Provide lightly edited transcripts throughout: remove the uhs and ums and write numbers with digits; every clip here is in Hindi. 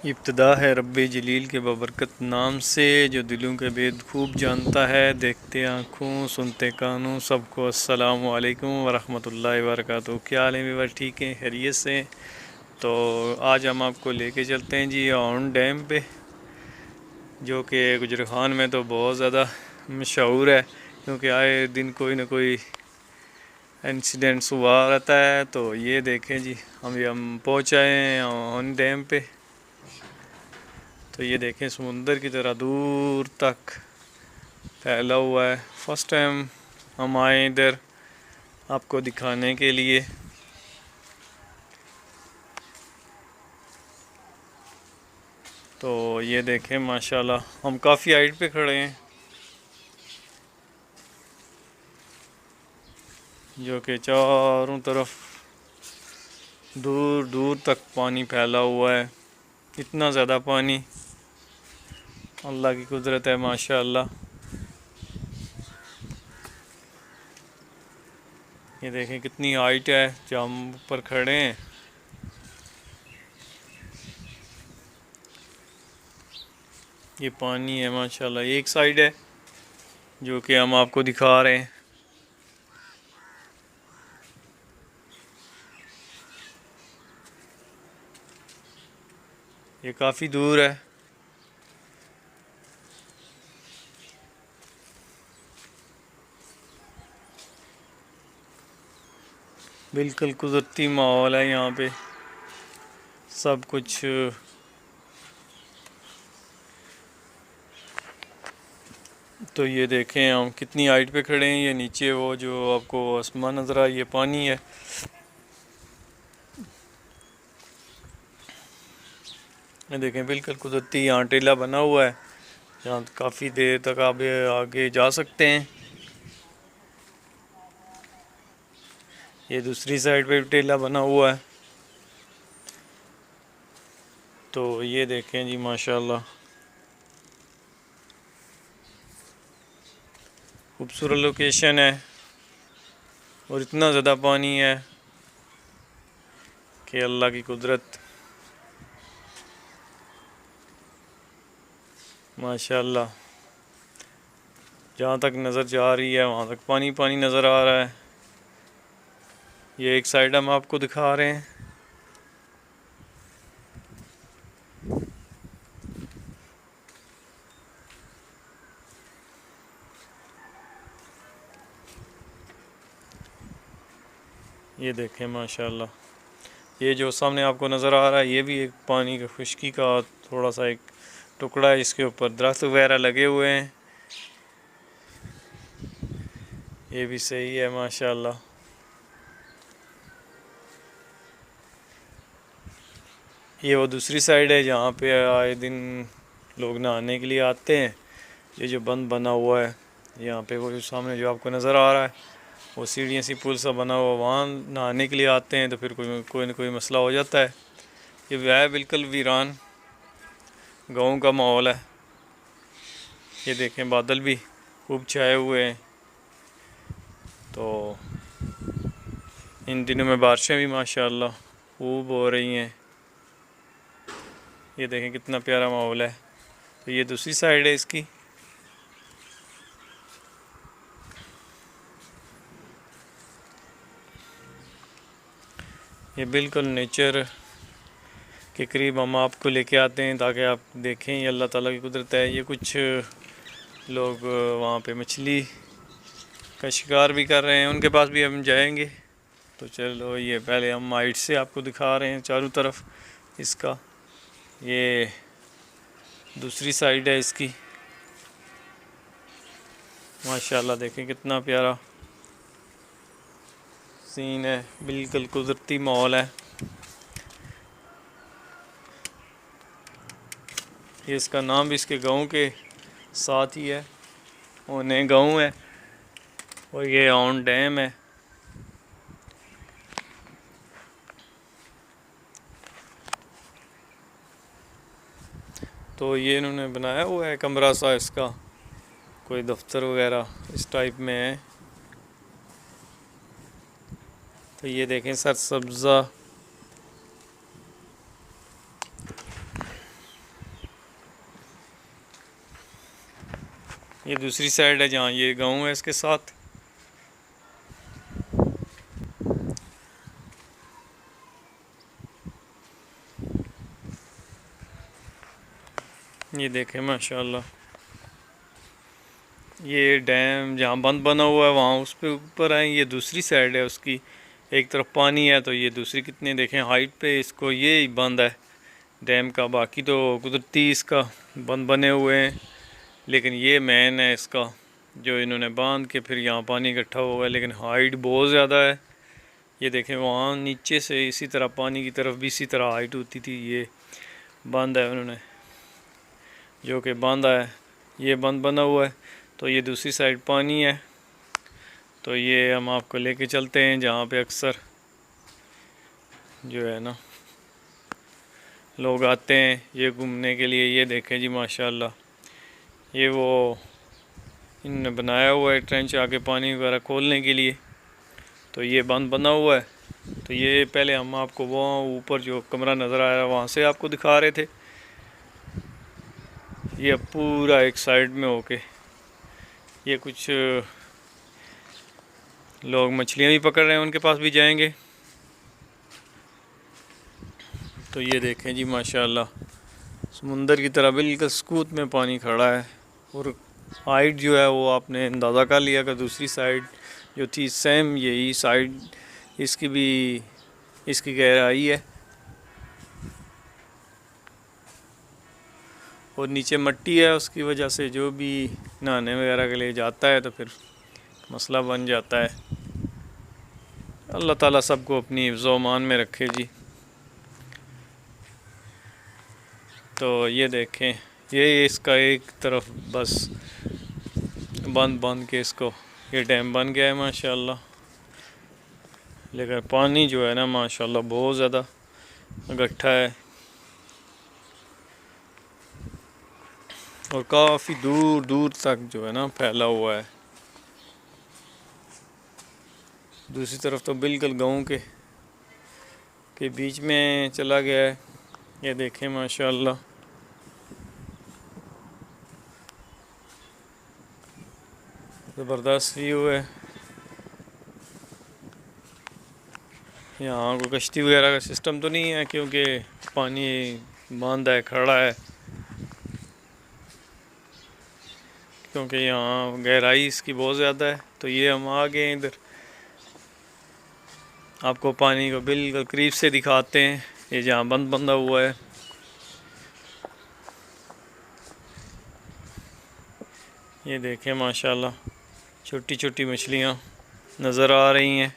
इब्तिदा है रब्बे जलील के बबरकत नाम से, जो दिलों के भेद खूब जानता है। देखते आँखों सुनते कानों, सबको अस्सलामु अलैकुम वरहमतुल्लाहि वबरकातुहू। क्या हाल है मेरे? ठीक है, खैरियत से। तो आज हम आपको लेके चलते हैं जी ऑन डैम पे, जो कि गुजरखान में तो बहुत ज़्यादा मशहूर है, क्योंकि आए दिन कोई ना कोई इंसिडेंट्स हुआ रहता है। तो ये देखें जी, हम पहुँच आए हैं ऑन डैम पे। तो ये देखें, समुंदर की तरह दूर तक फैला हुआ है। फर्स्ट टाइम हम आए इधर आपको दिखाने के लिए। तो ये देखें, माशाल्लाह हम काफ़ी हाइट पे खड़े हैं, जो कि चारों तरफ दूर दूर तक पानी फैला हुआ है। इतना ज़्यादा पानी, अल्लाह की कुदरत है माशाल्लाह। ये देखें कितनी हाइट है जहाँ हम ऊपर खड़े हैं। ये पानी है माशाल्लाह, एक साइड है जो कि हम आपको दिखा रहे हैं। ये काफ़ी दूर है। बिल्कुल कुदरती माहौल है यहाँ पे, सब कुछ। तो ये देखें हम कितनी हाइट पे खड़े हैं। ये नीचे वो जो आपको आसमान नज़र आ, ये पानी है। ये देखें बिल्कुल कुदरती यहाँ टीला बना हुआ है, यहाँ काफ़ी देर तक आप आगे जा सकते हैं। ये दूसरी साइड पे भी टीला बना हुआ है। तो ये देखें जी माशाल्लाह, खूबसूरत लोकेशन है और इतना ज़्यादा पानी है कि अल्लाह की कुदरत माशाल्लाह। जहाँ तक नज़र जा रही है वहाँ तक पानी पानी नज़र आ रहा है। ये एक साइड हम आपको दिखा रहे हैं। ये देखें माशाल्लाह, ये जो सामने आपको नज़र आ रहा है, ये भी एक पानी का खुश्की का थोड़ा सा एक टुकड़ा है। इसके ऊपर दरख्त वगैरह लगे हुए हैं। ये भी सही है माशाल्लाह। ये वो दूसरी साइड है जहाँ पे आए दिन लोग नहाने के लिए आते हैं। ये जो बंद बना हुआ है यहाँ पे, वो जो सामने जो आपको नज़र आ रहा है, वो सीढ़ियाँ सी पुल सा बना हुआ, वहाँ नहाने के लिए आते हैं। तो फिर कोई ना कोई मसला हो जाता है। ये वह बिल्कुल वीरान गाँव का माहौल है। ये देखें बादल भी खूब छाए हुए हैं। तो इन दिनों में बारिशें भी माशाल्लाह खूब हो रही हैं। ये देखें कितना प्यारा माहौल है। तो ये दूसरी साइड है इसकी। ये बिल्कुल नेचर के करीब हम आपको लेके आते हैं, ताकि आप देखें ये अल्लाह ताला की कुदरत है। ये कुछ लोग वहाँ पे मछली का शिकार भी कर रहे हैं, उनके पास भी हम जाएंगे। तो चलो, ये पहले हम हाइट से आपको दिखा रहे हैं चारों तरफ इसका। ये दूसरी साइड है इसकी। माशाल्लाह देखें कितना प्यारा सीन है, बिल्कुल कुदरती माहौल है। ये इसका नाम भी इसके गांव के साथ ही है, ओने गांव है, और ये ऑन डैम है। तो ये इन्होंने बनाया हुआ है कमरा सा, इसका कोई दफ्तर वगैरह इस टाइप में है। तो ये देखें सरसब्ज़ा ये दूसरी साइड है जहाँ ये गांव है इसके साथ। ये देखें माशाल्लाह, ये डैम जहाँ बंद बना हुआ है वहाँ उस पे ऊपर है। ये दूसरी साइड है उसकी, एक तरफ पानी है तो ये दूसरी कितने देखें हाइट पे इसको ये बंद है डैम का। बाकी तो कुदरती इसका बंद बने हुए हैं, लेकिन ये मेन है इसका जो इन्होंने बांध के फिर यहाँ पानी इकट्ठा हुआ है। लेकिन हाइट बहुत ज़्यादा है। ये देखें वहाँ नीचे से इसी तरह पानी की तरफ भी इसी तरह हाइट होती थी। ये बांधा है उन्होंने, जो कि बांधा है, ये बंद बना हुआ है। तो ये दूसरी साइड पानी है। तो ये हम आपको लेके चलते हैं जहाँ पे अक्सर जो है ना लोग आते हैं ये घूमने के लिए। ये देखें जी माशाल्लाह, ये वो इन्होंने बनाया हुआ है ट्रेंच आके पानी वगैरह खोलने के लिए। तो ये बंद बना हुआ है। तो ये पहले हम आपको वहाँ ऊपर जो कमरा नज़र आ रहा है वहाँ से आपको दिखा रहे थे। ये पूरा एक साइड में होके ये कुछ लोग मछलियाँ भी पकड़ रहे हैं, उनके पास भी जाएंगे। तो ये देखें जी माशाल्लाह, समुंदर की तरह बिल्कुल सकूत में पानी खड़ा है। और हाइट जो है वो आपने अंदाज़ा कर लिया कि दूसरी साइड जो थी सेम यही साइड इसकी भी इसकी गहराई है। और नीचे मट्टी है, उसकी वजह से जो भी नहाने वगैरह के लिए जाता है तो फिर मसला बन जाता है। अल्लाह ताला सबको अपनी हिफ्ज़ व अमान में रखे जी। तो ये देखें, ये इसका एक तरफ बस बंद के इसको ये डैम बन गया है माशाल्लाह। लेकिन पानी जो है ना माशाल्लाह बहुत ज़्यादा इकट्ठा है और काफ़ी दूर दूर तक जो है ना फैला हुआ है। दूसरी तरफ तो बिल्कुल गाँव के बीच में चला गया है। ये देखें माशाल्लाह, ज़बरदस्त व्यू है। यहाँ कोई कश्ती वगैरह का सिस्टम तो नहीं है क्योंकि पानी बांधा है, खड़ा है, क्योंकि यहाँ गहराई इसकी बहुत ज़्यादा है। तो ये हम आ गए इधर, आपको पानी को बिल्कुल करीब से दिखाते हैं। ये जहाँ बंद बंधा हुआ है, ये देखें माशाल्लाह छोटी छोटी मछलियाँ नज़र आ रही हैं।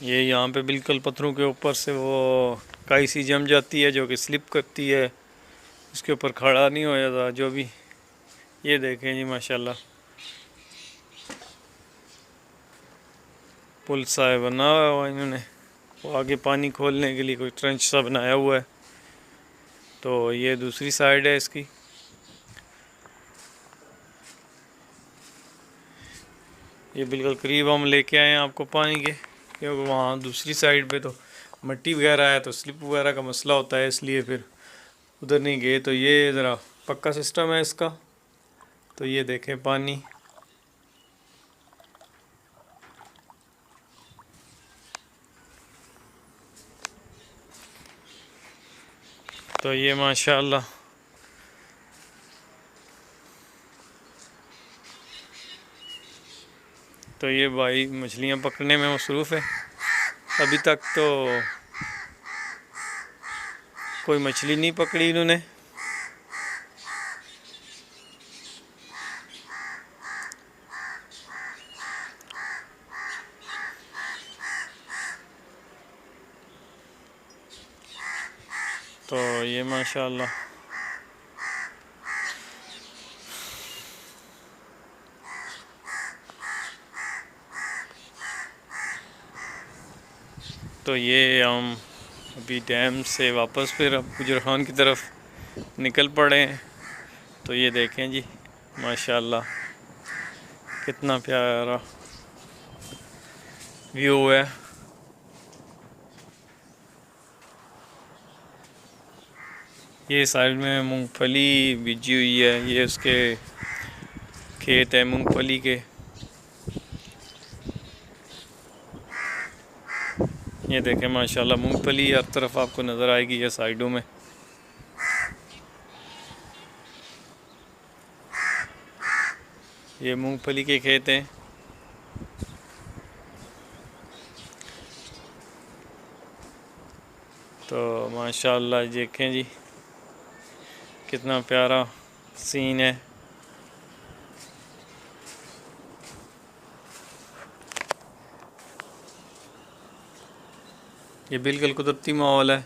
ये यहाँ पे बिल्कुल पत्थरों के ऊपर से वो काई सी जम जाती है जो कि स्लिप करती है, उसके ऊपर खड़ा नहीं हो जाता जो भी। ये देखें जी माशाल्लाह, पुल सा है बना हुआ है इन्होंने, वो आगे पानी खोलने के लिए कोई ट्रेंच सा बनाया हुआ है। तो ये दूसरी साइड है इसकी। ये बिल्कुल करीब हम लेके आए हैं आपको पानी के, क्योंकि वहाँ दूसरी साइड पे तो मट्टी वगैरह है तो स्लिप वगैरह का मसला होता है, इसलिए फिर उधर नहीं गए। तो ये ज़रा पक्का सिस्टम है इसका। तो ये देखें पानी, तो ये माशाल्लाह तो ये भाई मछलियाँ पकड़ने में मसरूफ़ है। अभी तक तो कोई मछली नहीं पकड़ी इन्होंने। तो ये माशाल्लाह तो ये हम अभी डैम से वापस फिर अब गुजर खान की तरफ निकल पड़े हैं। तो ये देखें जी माशाल्लाह कितना प्यारा व्यू है। ये साइड में मूंगफली बीजी हुई है, ये उसके खेत है मूंगफली के। ये देखें माशाल्लाह मूंगफली हर तरफ आपको नज़र आएगी, ये साइडों में। ये मूंगफली के खेत हैं। तो माशाल्लाह देखें जी कितना प्यारा सीन है। ये बिल्कुल कुदरती माहौल है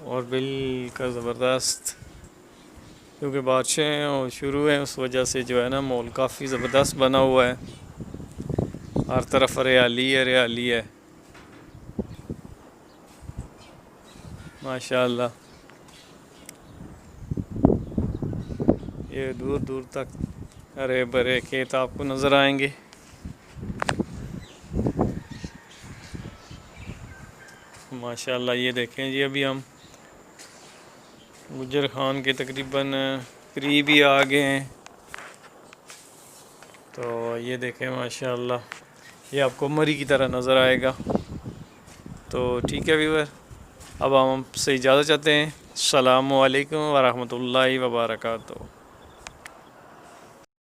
और बिल्कुल ज़बरदस्त, क्योंकि बारिशें शुरू हैं उस वजह से जो है ना माहौल काफ़ी ज़बरदस्त बना हुआ है। हर तरफ हरियाली हरियाली है माशाल्लाह। ये दूर दूर तक हरे भरे खेत आपको नज़र आएंगे। माशाल्लाह ये देखें जी, अभी हम गुजर खान के तकरीबन करीब ही आ गए हैं। तो ये देखें माशाल्लाह, ये आपको मरी की तरह नज़र आएगा। तो ठीक है व्यूअर, अब हम आपसे इजाज़त चाहते हैं। अस्सलामु अलैकुम वरहमतुल्लाहि वबरकातुहू।